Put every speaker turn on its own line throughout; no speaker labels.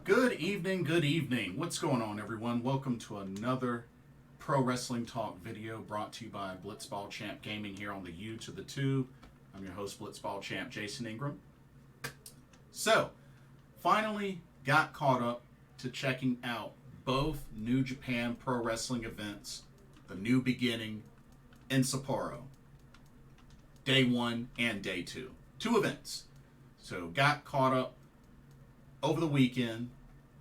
Good evening, good evening. What's going on, everyone? Welcome to another Pro Wrestling Talk video brought to you by Blitzball Champ Gaming here on the U to the Tube. I'm your host, Blitzball Champ Jason Ingram. So, finally got caught up to checking out both New Japan Pro Wrestling events, the New Beginning in Sapporo. Day 1 and Day 2. 2 events. So, got caught up over the weekend,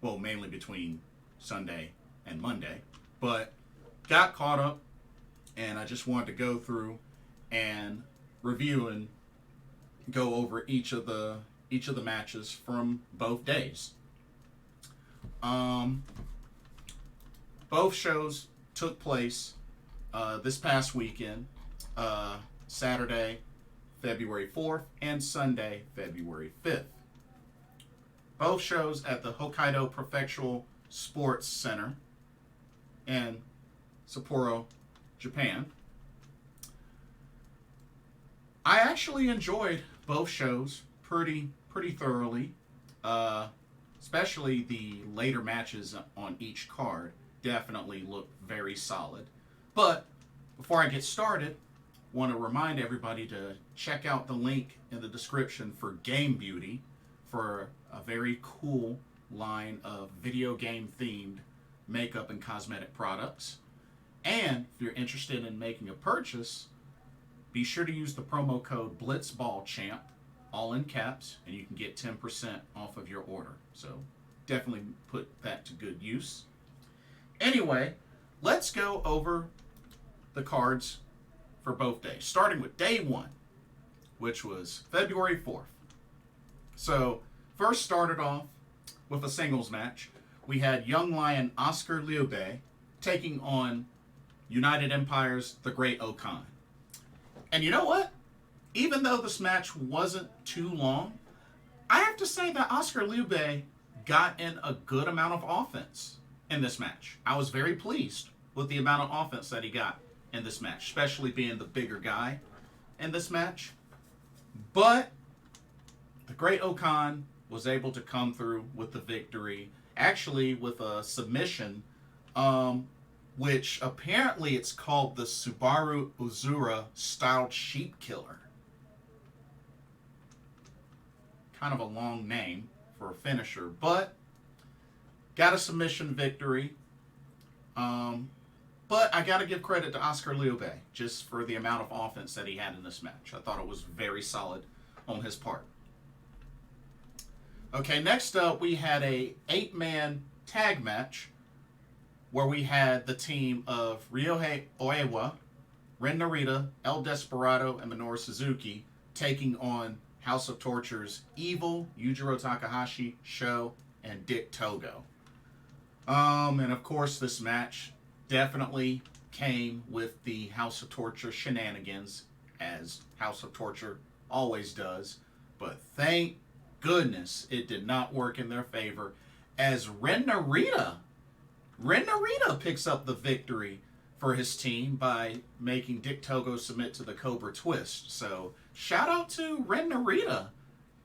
well, mainly between Sunday and Monday, but got caught up, and I just wanted to go through and review and go over each of the matches from both days. Both shows took place this past weekend, Saturday, February 4th, and Sunday, February 5th. Both shows at the Hokkaido Prefectural Sports Center in Sapporo, Japan. I actually enjoyed both shows pretty thoroughly, especially the later matches on each card definitely looked very solid. But before I get started, I want to remind everybody to check out the link in the description for Game Beauty for a very cool line of video game themed makeup and cosmetic products. And if you're interested in making a purchase, be sure to use the promo code BlitzballChamp, all in caps, and you can get 10% off of your order. So definitely put that to good use. Anyway, let's go over the cards for both days, starting with day 1, which was February 4th. So, first started off with a singles match. We had Young Lion Oskar Leube taking on United Empire's The Great Okan. And you know what? Even though this match wasn't too long, I have to say that Oskar Leube got in a good amount of offense in this match. I was very pleased with the amount of offense that he got in this match, especially being the bigger guy in this match. But the Great Okan was able to come through with the victory, actually with a submission, which apparently it's called the Subaru Uzura styled sheep killer. Kind of a long name for a finisher, but got a submission victory. But I got to give credit to Oskar Leube just for the amount of offense that he had in this match. I thought it was very solid on his part. Okay, next up we had a 8-man tag match where we had the team of Ryohei Oiwa, Ren Narita, El Desperado, and Minoru Suzuki taking on House of Torture's Evil, Yujiro Takahashi, Sho, and Dick Togo. And of course this match definitely came with the House of Torture shenanigans, as House of Torture always does, but thank goodness it did not work in their favor, as Ren Narita picks up the victory for his team by making Dick Togo submit to the Cobra Twist. So shout out to Ren Narita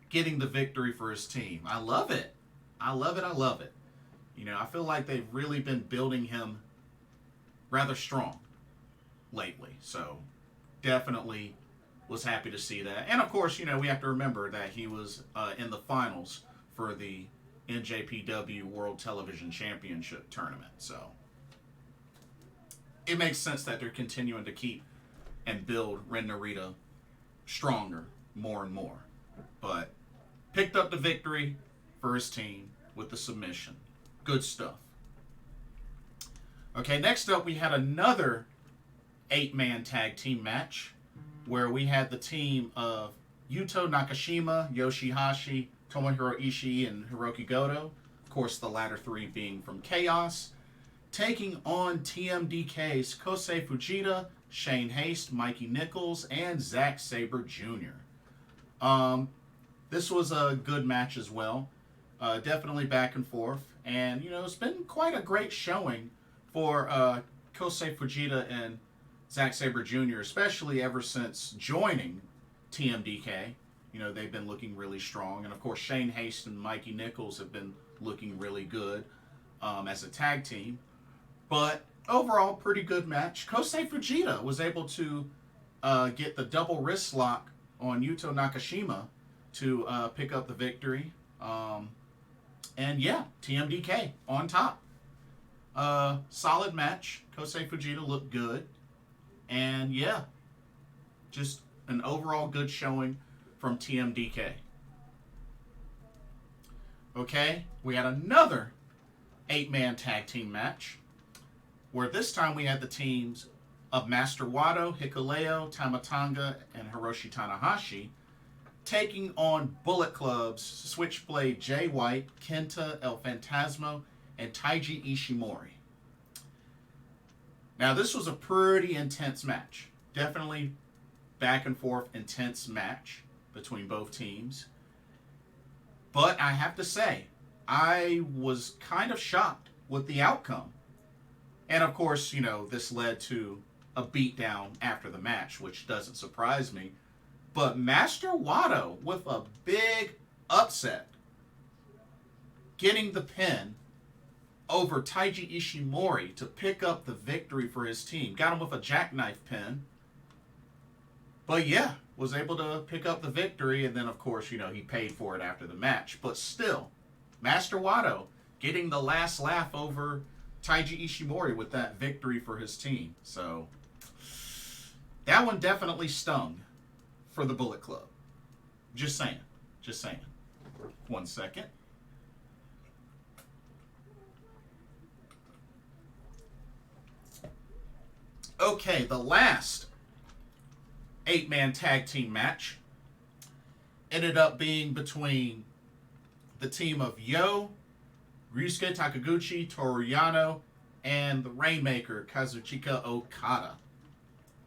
getting the victory for his team. I love it. I love it. You know, I feel like they've really been building him rather strong lately. So definitely was happy to see that. And of course, you know, we have to remember that he was in the finals for the NJPW World Television Championship tournament. So it makes sense that they're continuing to keep and build Ren Narita stronger more and more. But picked up the victory for his team with the submission. Good stuff. Okay, next up we had another 8-man tag team match where we had the team of Yuto, Nakashima, YOSHI-HASHI, Tomohiro, Ishii, and Hirooki Goto, of course the latter 3 being from Chaos, taking on TMDK's Kosei Fujita, Shane Haste, Mikey Nicholls, and Zack Sabre Jr. This was a good match as well. Definitely back and forth. And, you know, it's been quite a great showing for Kosei Fujita and Zack Sabre Jr., especially ever since joining TMDK. You know, they've been looking really strong. And, of course, Shane Haste and Mikey Nicholls have been looking really good as a tag team. But overall, pretty good match. Kosei Fujita was able to get the double wrist lock on Yuto Nakashima to pick up the victory. And, yeah, TMDK on top. Solid match. Kosei Fujita looked good. And, yeah, just an overall good showing from TMDK. Okay, we had another 8-man tag team match, where this time we had the teams of Master Wato, Hikuleo, Tamatanga, and Hiroshi Tanahashi taking on Bullet Club's Switchblade Jay White, Kenta, El Phantasmo, and Taiji Ishimori. Now, this was a pretty intense match. Definitely back and forth intense match between both teams. But I have to say, I was kind of shocked with the outcome. And of course, you know, this led to a beatdown after the match, which doesn't surprise me. But Master Wato with a big upset, getting the pin over Taiji Ishimori to pick up the victory for his team. Got him with a jackknife pin. But yeah, was able to pick up the victory. And then, of course, you know, he paid for it after the match. But still, Master Wato getting the last laugh over Taiji Ishimori with that victory for his team. So that one definitely stung for the Bullet Club. Just saying. Just saying. 1 second. Okay, the last 8-man tag team match ended up being between the team of Yo, Ryusuke Takaguchi, Toru Yano, and the Rainmaker, Kazuchika Okada,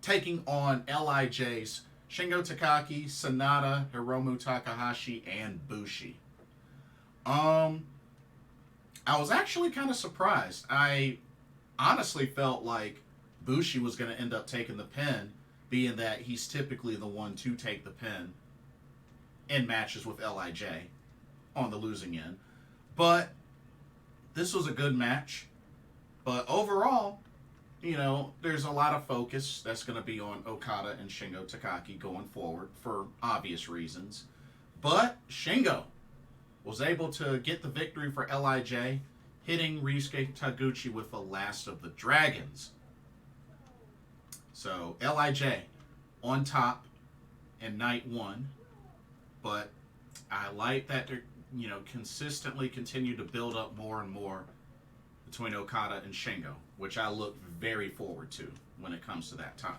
taking on LIJ's Shingo Takagi, Sanada, Hiromu Takahashi, and Bushi. I was actually kind of surprised. I honestly felt like Bushi was going to end up taking the pin, being that he's typically the one to take the pin in matches with LIJ on the losing end. But this was a good match. But overall, you know, there's a lot of focus that's going to be on Okada and Shingo Takagi going forward for obvious reasons. But Shingo was able to get the victory for LIJ, hitting Ryusuke Taguchi with the last of the dragons. So LIJ on top in night 1. But I like that they're, you know, consistently continue to build up more and more between Okada and Shingo, which I look very forward to when it comes to that time.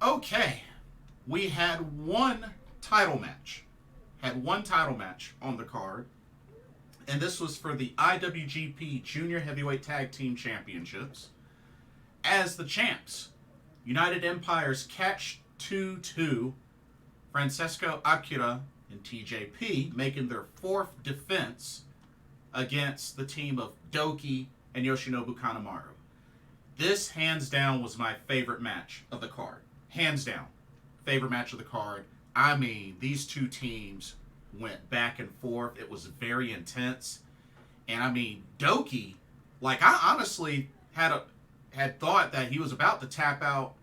Okay, we had one title match. Had one title match on the card, and this was for the IWGP Junior Heavyweight Tag Team Championships. As the champs, United Empire's Catch 2-2, Francesco Akira and TJP making their 4th defense against the team of Doki and Yoshinobu Kanemaru. This, hands down, was my favorite match of the card. Hands down. Favorite match of the card. I mean, these two teams went back and forth. It was very intense. And I mean, Doki, like, I honestly had thought that he was about to tap out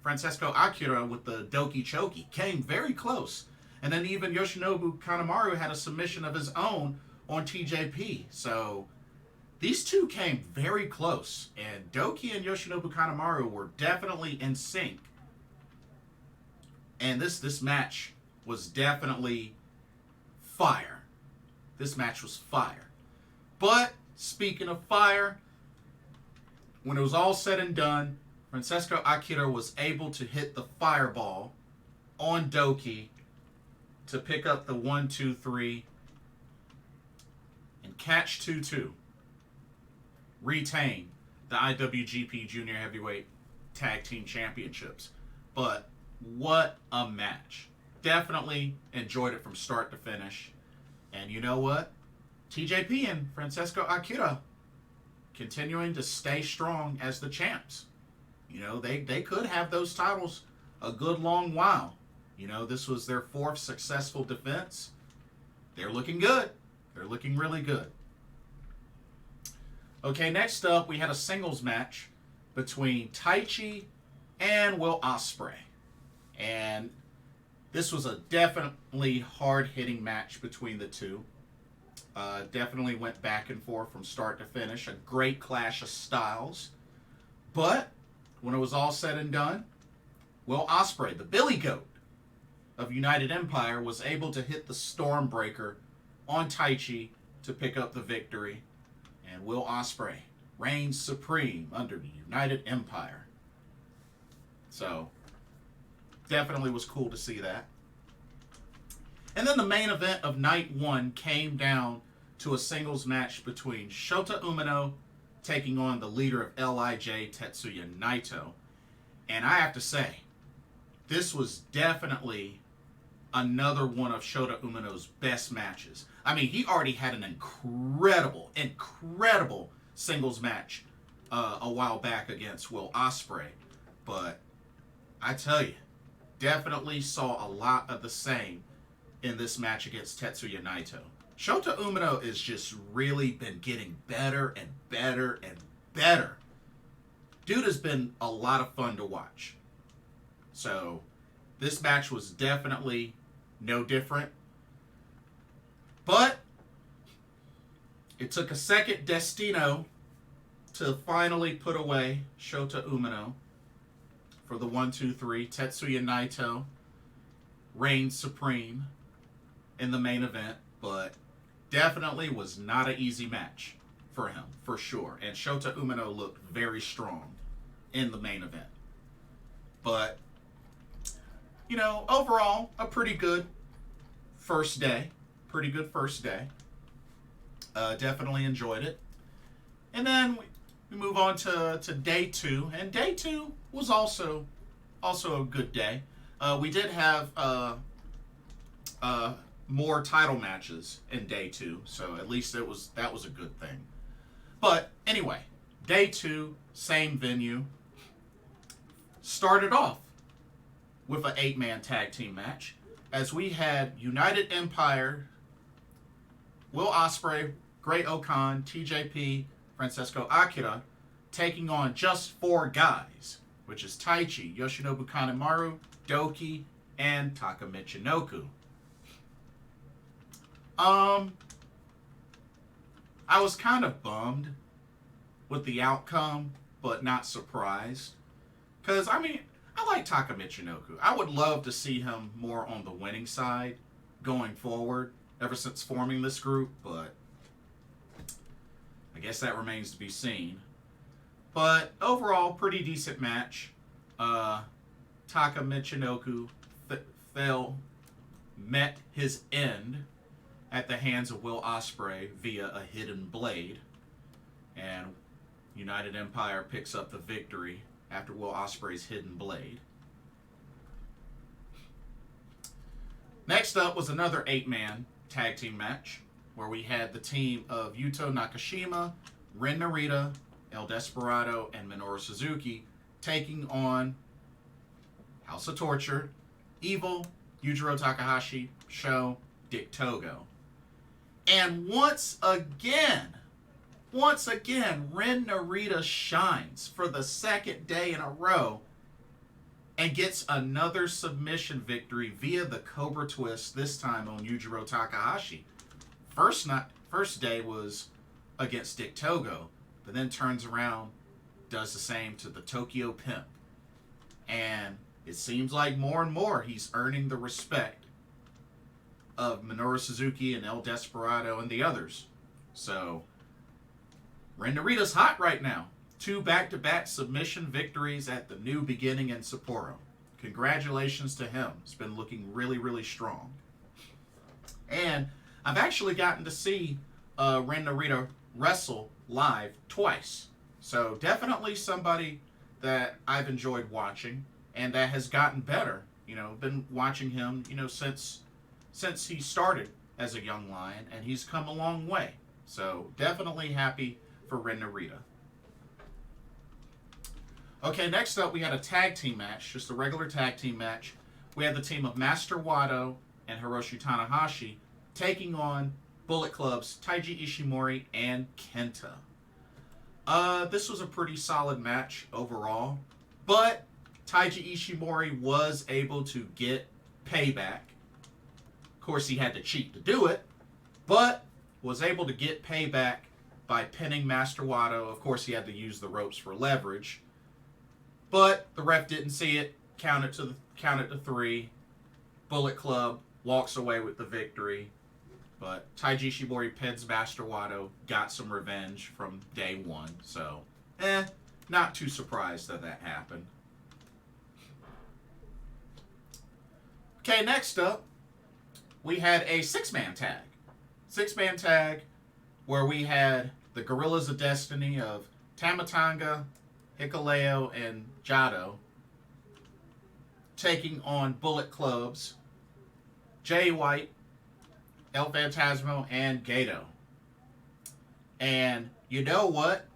Francesco Akira with the Doki Choki. Came very close. And then even Yoshinobu Kanemaru had a submission of his own on TJP. So these two came very close. And Doki and Yoshinobu Kanemaru were definitely in sync. And this match was definitely fire. This match was fire. But speaking of fire, when it was all said and done, Francesco Akira was able to hit the fireball on Doki to pick up the 1-2-3 and catch 2-2. Retain the IWGP Junior Heavyweight Tag Team Championships. But what a match. Definitely enjoyed it from start to finish. And you know what? TJP and Francesco Akira continuing to stay strong as the champs. You know, they could have those titles a good long while. You know, this was their 4th successful defense. They're looking good. They're looking really good. Okay, next up, we had a singles match between Taichi and Will Ospreay. And this was a definitely hard-hitting match between the two. Definitely went back and forth from start to finish. A great clash of styles. But when it was all said and done, Will Ospreay, the Billy Goat of United Empire, was able to hit the Stormbreaker on Taichi to pick up the victory. And Will Ospreay reigns supreme under the United Empire. So, definitely was cool to see that. And then the main event of night 1 came down to a singles match between Shota Umino taking on the leader of LIJ, Tetsuya Naito. And I have to say, this was definitely another one of Shota Umino's best matches. I mean, he already had an incredible singles match a while back against Will Ospreay. But I tell you, definitely saw a lot of the same in this match against Tetsuya Naito. Shota Umino has just really been getting better and better and better. Dude has been a lot of fun to watch. So, this match was definitely no different. But it took a second Destino to finally put away Shota Umino for the 1-2-3. Tetsuya Naito reigned supreme in the main event, but definitely was not an easy match for him, for sure. And Shota Umino looked very strong in the main event. But, you know, overall, a pretty good first day. Pretty good first day. Definitely enjoyed it. And then we move on to day 2. And day 2 was also a good day. We did have more title matches in day 2. So at least that was a good thing. But anyway, day 2, same venue. Started off with an 8-man tag team match, as we had United Empire, Will Ospreay, Great Okan, TJP, Francesco Akira, taking on just 4 guys, which is Taichi, Yoshinobu Kanemaru, Doki, and Taka Michinoku. I was kind of bummed with the outcome, but not surprised. Because, I mean, I like Taka Michinoku. I would love to see him more on the winning side going forward, ever since forming this group, but I guess that remains to be seen. But overall, pretty decent match. Taka Michinoku met his end at the hands of Will Ospreay via a hidden blade. And United Empire picks up the victory after Will Ospreay's hidden blade. Next up was another 8-man tag team match where we had the team of Yuto, Nakashima, Ren Narita, El Desperado, and Minoru Suzuki taking on House of Torture, Evil, Yujiro Takahashi, Sho, Dick Togo. And once again, Ren Narita shines for the second day in a row and gets another submission victory via the Cobra Twist, this time on Yujiro Takahashi. First day was against Dick Togo, but then turns around, does the same to the Tokyo Pimp. And it seems like more and more he's earning the respect of Minoru Suzuki and El Desperado and the others. So, Ren Narita's hot right now. 2 back-to-back submission victories at the New Beginning in Sapporo. Congratulations to him. It's been looking really, really strong. And I've actually gotten to see Ren Narita wrestle live twice. So definitely somebody that I've enjoyed watching and that has gotten better. You know, been watching him, you know, since he started as a young lion, and he's come a long way. So definitely happy for Ren Narita. Okay, next up we had a tag team match, just a regular tag team match. We had the team of Master Wato and Hiroshi Tanahashi taking on Bullet Club's Taiji Ishimori and Kenta. This was a pretty solid match overall, but Taiji Ishimori was able to get payback. Of course, he had to cheat to do it, but was able to get payback by pinning Master Wato. Of course, he had to use the ropes for leverage, but the ref didn't see it. Counted to 3. Bullet Club walks away with the victory, but Taiji Ishimori pins Master Wato, got some revenge from day one. So, not too surprised that happened. Okay, next up, we had a 6-man tag. 6-man tag where we had the Guerrillas of Destiny of Tamatanga, Hikuleo, and Jado taking on Bullet Clubs, Jay White, El Phantasmo, and Goto. And you know what?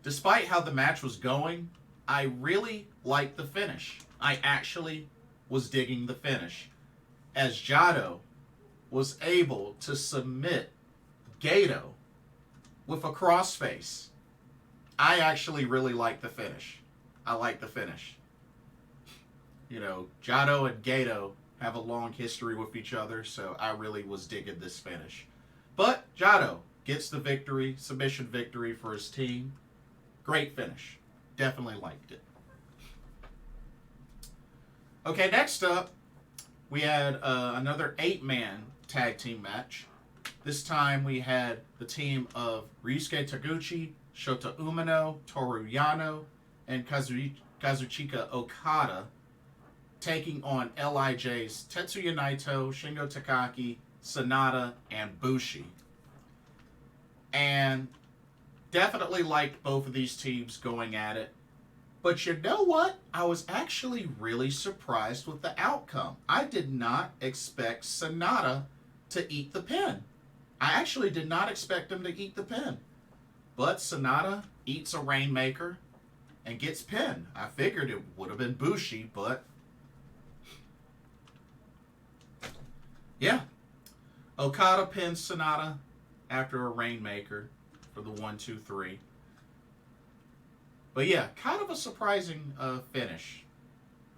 Despite how the match was going, I really liked the finish. I actually was digging the finish, as Jado was able to submit Goto with a crossface. I actually really like the finish. I like the finish. You know, Jado and Goto have a long history with each other, so I really was digging this finish. But Jado gets the victory, submission victory for his team. Great finish. Definitely liked it. Okay, next up, we had another 8-man tag team match. This time we had the team of Ryusuke Taguchi, Shota Umino, Toru Yano, and Kazuchika Okada taking on LIJ's Tetsuya Naito, Shingo Takagi, Sanada, and Bushi. And definitely liked both of these teams going at it. But you know what? I was actually really surprised with the outcome. I did not expect Sanada to eat the pin. I actually did not expect him to eat the pin. But Sanada eats a Rainmaker and gets pinned. I figured it would have been Bushi, but yeah. Okada pins Sanada after a Rainmaker for the 1-2-3. But yeah, kind of a surprising finish,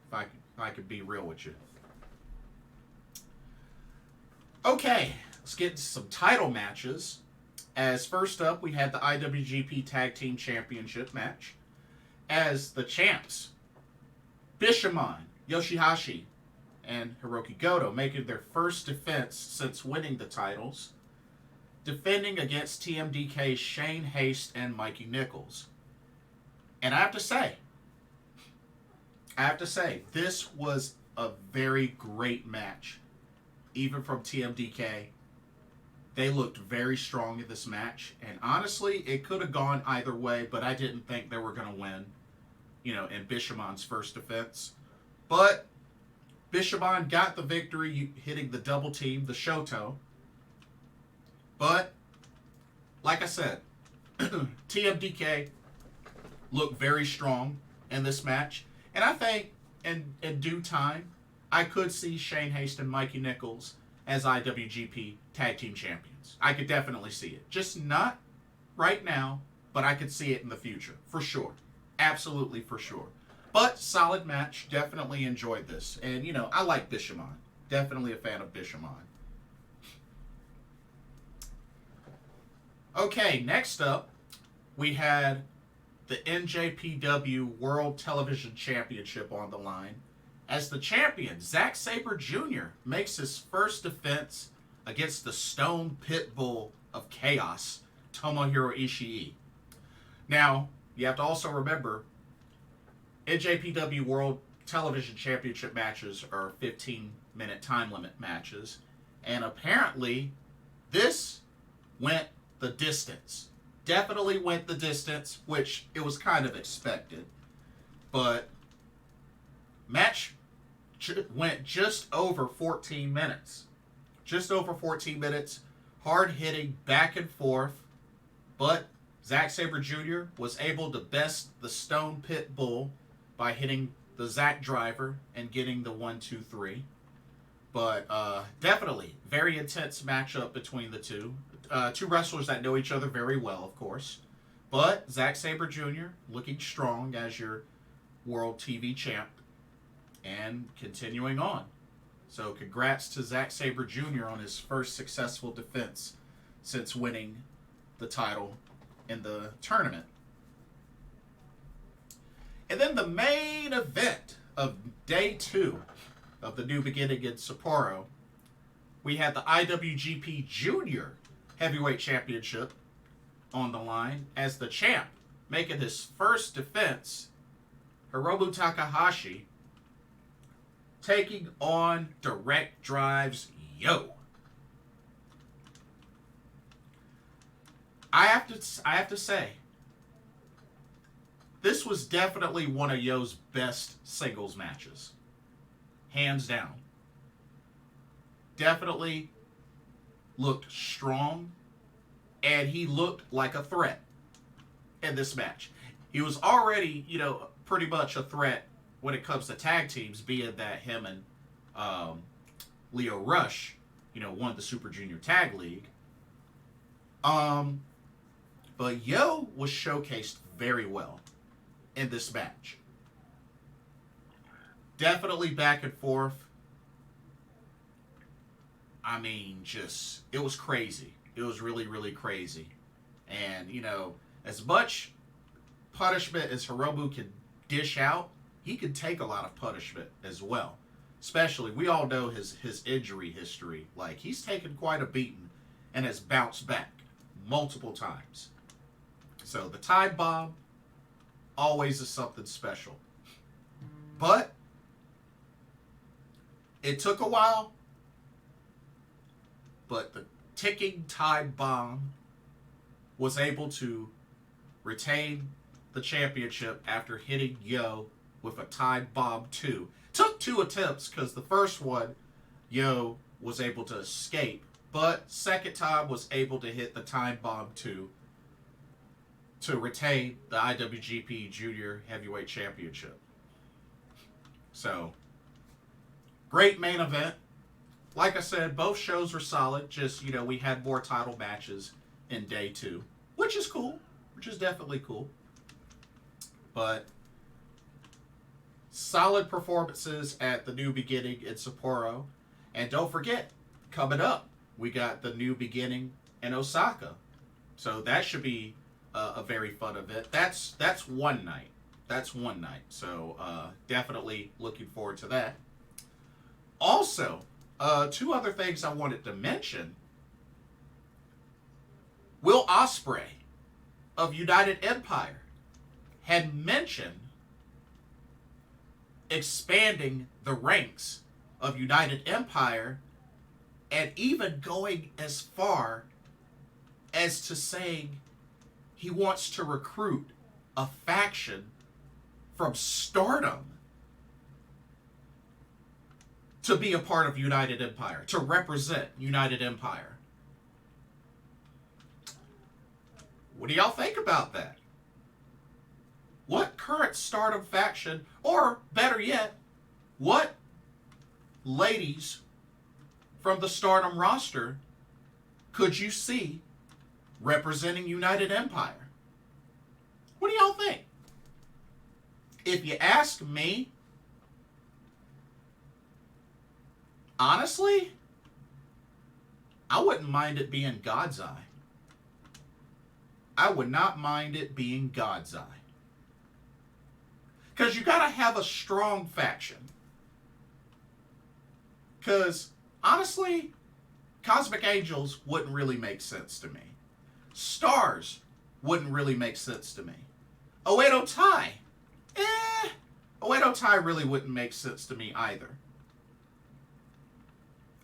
if I could be real with you. Okay, let's get into some title matches. As first up, we had the IWGP Tag Team Championship match. As the champs, Bishamon, YOSHI-HASHI, and Hirooki Goto making their first defense since winning the titles, defending against TMDK's Shane Haste and Mikey Nicholls. And I have to say, this was a very great match. Even from TMDK, they looked very strong in this match. And honestly, it could have gone either way, but I didn't think they were going to win, in Bishamon's first defense. But Bishamon got the victory, hitting the double team, the Shoto. But, like I said, TMDK looked very strong in this match. And I think in due time, I could see Shane Haste and Mikey Nicholls as IWGP Tag Team Champions. I could definitely see it. Just not right now, but I could see it in the future. For sure. Absolutely for sure. But solid match. Definitely enjoyed this. And, I like Bishamon. Definitely a fan of Bishamon. Okay, next up, we had the NJPW World Television Championship on the line, as the champion, Zack Sabre Jr., makes his first defense against the Stone Pitbull of Chaos, Tomohiro Ishii. Now, you have to also remember, NJPW World Television Championship matches are 15-minute time limit matches, and apparently, this went the distance. Definitely went the distance, which it was kind of expected. But match went just over 14 minutes. Just over 14 minutes. Hard hitting, back and forth. But Zack Sabre Jr. was able to best the Stone Pit Bull by hitting the Zack driver and getting the 1-2-3. But definitely, very intense matchup between the two. Two wrestlers that know each other very well, of course. But Zack Sabre Jr. looking strong as your World TV Champ and continuing on. So congrats to Zack Sabre Jr. on his first successful defense since winning the title in the tournament. And then the main event of day 2 of the New Beginning in Sapporo, we had the IWGP Junior Heavyweight Championship on the line as the champ making his first defense, Hiromu Takahashi, taking on Direct Drive's Yo. I have to say, this was definitely one of Yo's best singles matches. Hands down. Definitely looked strong, and he looked like a threat in this match. He was already, pretty much a threat when it comes to tag teams, being that him and Leo Rush, won the Super Junior Tag League. But Yo was showcased very well in this match. Definitely back and forth. I mean, it was crazy. It was really, really crazy. And, as much punishment as Hiromu can dish out, he can take a lot of punishment as well. Especially, we all know his injury history. Like, he's taken quite a beating and has bounced back multiple times. So, the time bomb always is something special. But it took a while. But the ticking time bomb was able to retain the championship after hitting Yo with a time bomb 2. Took 2 attempts because the first one, Yo was able to escape. But second time was able to hit the time bomb 2 to retain the IWGP Junior Heavyweight Championship. So, great main event. Like I said, both shows were solid. Just, we had more title matches in day 2. Which is cool. Which is definitely cool. But solid performances at the New Beginning in Sapporo. And don't forget, coming up, we got the New Beginning in Osaka. So that should be a very fun event. That's one night. That's one night. So definitely looking forward to that. Also, 2 other things I wanted to mention. Will Ospreay of United Empire had mentioned expanding the ranks of United Empire and even going as far as to saying he wants to recruit a faction from Stardom to be a part of United Empire, to represent United Empire. What do y'all think about that? What current Stardom faction, or better yet, what ladies from the Stardom roster could you see representing United Empire? What do y'all think? If you ask me, honestly, I wouldn't mind it being God's Eye. I would not mind it being God's Eye. Because you got to have a strong faction. Because, honestly, Cosmic Angels wouldn't really make sense to me. Stars wouldn't really make sense to me. Oedo Tai. Oedo Tai really wouldn't make sense to me either.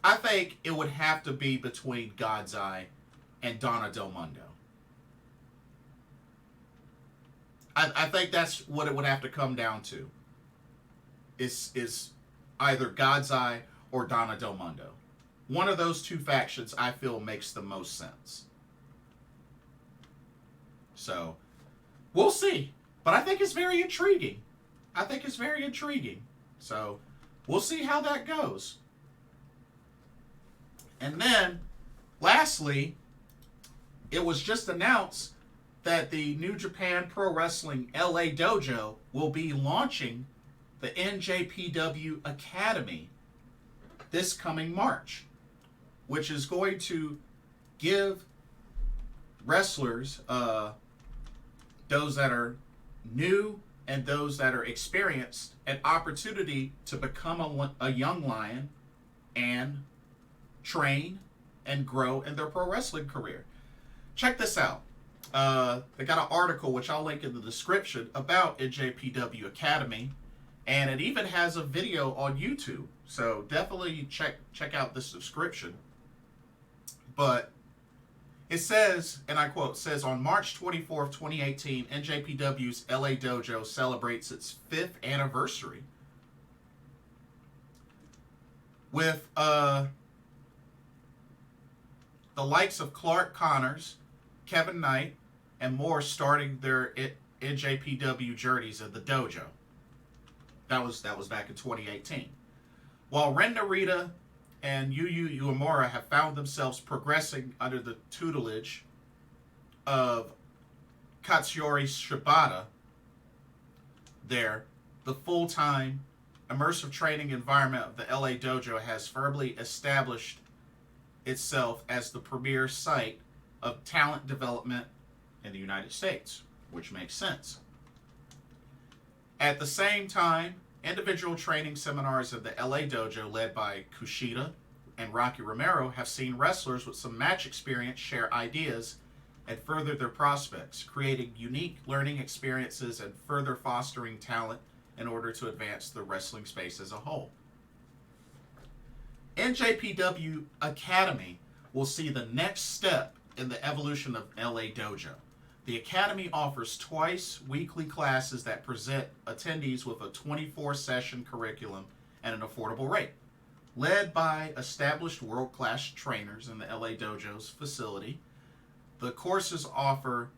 I think it would have to be between God's Eye and Donna Del Mundo. I think that's what it would have to come down to. Is either God's Eye or Donna Del Mundo. One of those 2 factions I feel makes the most sense. So we'll see. But I think it's very intriguing. So we'll see how that goes. And then, lastly, it was just announced that the New Japan Pro Wrestling LA Dojo will be launching the NJPW Academy this coming March, which is going to give wrestlers, those that are new and those that are experienced, an opportunity to become a young lion and train and grow in their pro wrestling career. Check this out. They got an article, which I'll link in the description, about NJPW Academy, and it even has a video on YouTube. So definitely check out this subscription. But it says, and I quote, says, on March 24th, 2018, NJPW's LA Dojo celebrates its 5th anniversary with the likes of Clark Connors, Kevin Knight, and more starting their NJPW journeys at the dojo. That was back in 2018. While Ren Narita and Yu Uemura have found themselves progressing under the tutelage of Katsuyori Shibata, the full-time immersive training environment of the LA Dojo has firmly established itself as the premier site of talent development in the United States, which makes sense. At the same time, individual training seminars at the LA Dojo led by Kushida and Rocky Romero have seen wrestlers with some match experience share ideas and further their prospects, creating unique learning experiences and further fostering talent in order to advance the wrestling space as a whole. NJPW Academy will see the next step in the evolution of LA Dojo. The Academy offers twice weekly classes that present attendees with a 24-session curriculum at an affordable rate. Led by established world-class trainers in the LA Dojo's facility, the courses on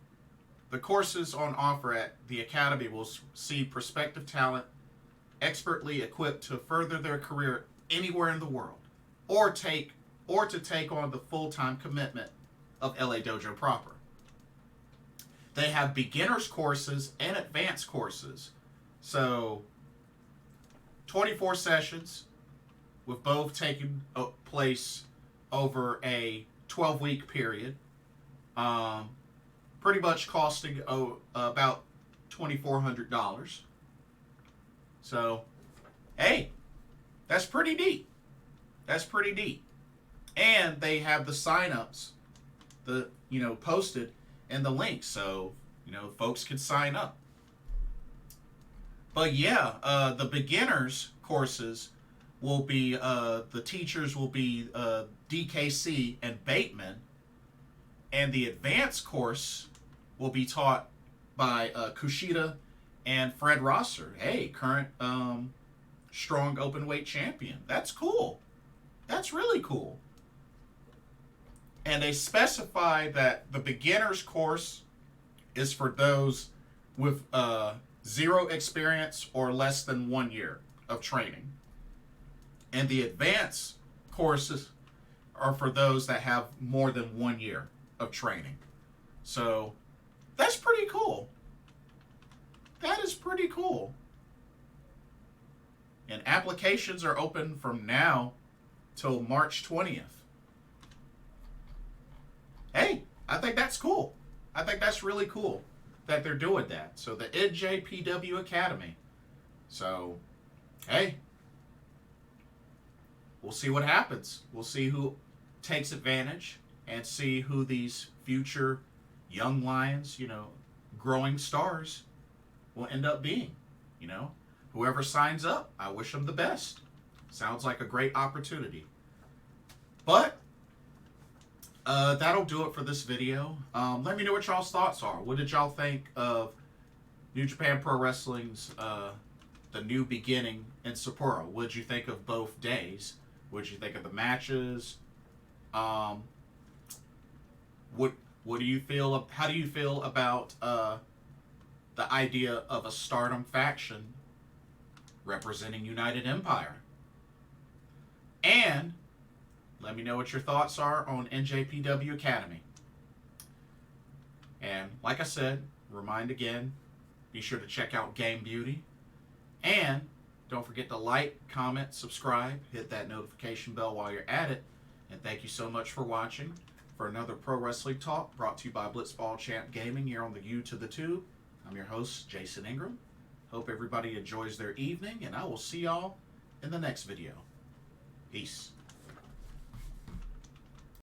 offer at the Academy will see prospective talent expertly equipped to further their career anywhere in the world, or to take on the full-time commitment of LA Dojo proper. They have beginners courses and advanced courses. So 24 sessions with both taking place over a 12-week period. Pretty much costing about $2,400. So, hey, that's pretty neat. And they have the sign-ups, posted in the link, so folks can sign up. But yeah, the beginners courses will be the teachers will be DKC and Bateman, and the advanced course will be taught by Kushida and Fred Rosser. Hey, current strong openweight champion. That's cool. That's really cool. And they specify that the beginner's course is for those with 0 experience or less than 1 year of training. And the advanced courses are for those that have more than 1 year of training. So that's pretty cool. That is pretty cool. And applications are open from now till March 20th. Hey, I think that's cool. I think that's really cool that they're doing that. So the NJPW Academy. So, hey, we'll see what happens. We'll see who takes advantage and see who these future young lions, growing stars will end up being. Whoever signs up, I wish them the best. Sounds like a great opportunity. But that'll do it for this video. Let me know what y'all's thoughts are. What did y'all think of New Japan Pro Wrestling's the new beginning in Sapporo? What did you think of both days? What did you think of the matches? What What do you feel? How do you feel about the idea of a Stardom faction representing United Empire? And let me know what your thoughts are on NJPW Academy. And like I said, remind again, be sure to check out Game Beauty. And don't forget to like, comment, subscribe, hit that notification bell while you're at it. And thank you so much for watching for another Pro Wrestling Talk brought to you by Blitzball Champ Gaming here on the U to the Tube. I'm your host, Jason Ingram. Hope everybody enjoys their evening, and I will see y'all in the next video. Peace.